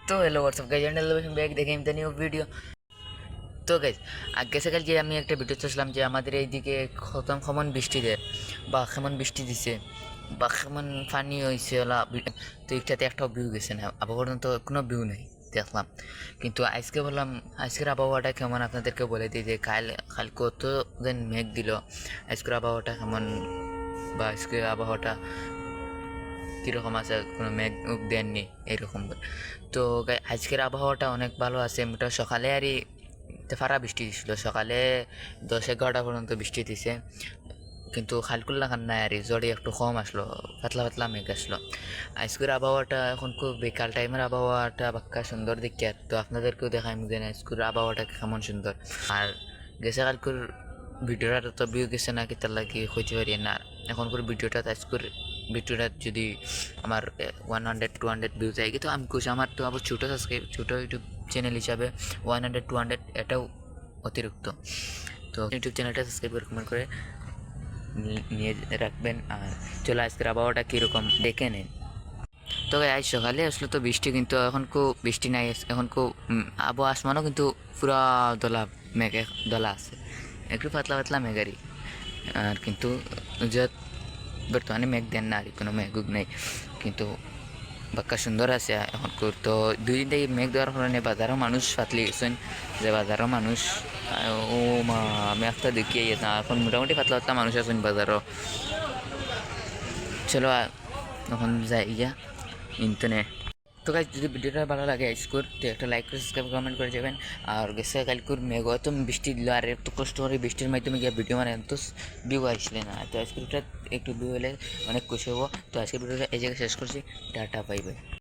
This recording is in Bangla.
তো hello WhatsApp guys and welcome back দেখেন দ্য নিউ ভিডিও। তো গাইজ আগে সকাল যে আমি একটা ভিডিও চাইছিলাম যে আমাদের এইদিকে খতম কেমন বৃষ্টি দেয় বা কেমন বৃষ্টি দিছে বা কেমন পানি হয়েছে ওলা তো একটাতে একটাও ভিউ গেছে না, আবহাওয়া পর্যন্ত কোনো ভিউ নেই দেখলাম। কিন্তু আজকে বললাম আজকের আবহাওয়াটা কেমন আপনাদেরকে বলে দিই যে কাল কত দিন মেঘ দিল, আজকের আবহাওয়াটা কেমন বা আজকের আবহাওয়াটা কীরকম আছে, কোনো মেঘ দেননি এরকম। তো আজকের আবহাওয়াটা অনেক ভালো আছে। মোটা সকালে আরই ফারা বৃষ্টি দিছিল, সকালে 10-11টা পর্যন্ত বৃষ্টি দিছে, কিন্তু খালকুল্লা খান নাই আর জড়ি একটু কম আসলো, পাতলা পাতলা মেঘ আসলো। আজকের আবহাওয়াটা এখন খুব বিকাল টাইমের আবহাওয়াটা বাক্কা সুন্দর দেখি, আর তো আপনাদেরকেও দেখাই যে আজকের আবহাওয়াটা কেমন সুন্দর। আর গেছে কালকুর ভিডিওটা তো ভিউ গেছে না কি তার লাগে হইতে পারি না। এখন করে ভিডিওটা আজকের ভিডিওটা যদি আমার 100-200 ভিউ যায় কিন্তু আমি খুশি। আমার তো আবার ছোটো সাবস্ক্রাইব ছোটো ইউটিউব চ্যানেল হিসাবে 100-200 এটাও অতিরিক্ত। তো ইউটিউব চ্যানেলটা সাবস্ক্রাইব করে কমেন্ট করে নিয়ে রাখবেন। আর চলো আজকের আবহাওয়াটা কীরকম দেখে নিন। তো আজ সকালে আসলে তো বৃষ্টি, কিন্তু এখন খুব বৃষ্টি নাই, এখন খুব আবহাওয়া আসমানও কিন্তু পুরা দলা মেঘে দলা আছে, একটু পাতলা পাতলা মেঘারি। আর কিন্তু যত বর্তমানে মেঘ দেন না, আর কোনো মেঘুক নেই, কিন্তু বাক্কা সুন্দর আছে এখন। তো 2 দিন থেকে মেঘ দেওয়ার কারণে বাজারও মানুষ ফাতলি গেছেন, যে বাজারও মানুষ ও মা মেঘটা দেখিয়ে না, এখন মোটামুটি পাতলা পাতলা মানুষ আছেন বাজারও। চলো এখন যাই গিয়া ইন্টারনেট। তো গাইজ যদি ভিডিওটা ভালো লাগে স্কোর তো একটা লাইক করে সাবস্ক্রাইব কমেন্ট করে যাবেন। আর গেছে কালকুর মেঘ এত বৃষ্টি দিল, আর এত কষ্ট করে বৃষ্টির মাধ্যমে গিয়ে ভিডিও মানে এত ভিউ আসলে না। তো আজকের ভিডিওটা একটু ভিউ হলে অনেক খুশি হবো। তো আজকের ভিডিওটা এই জায়গায় শেষ করছি, টাটা বাই বাই।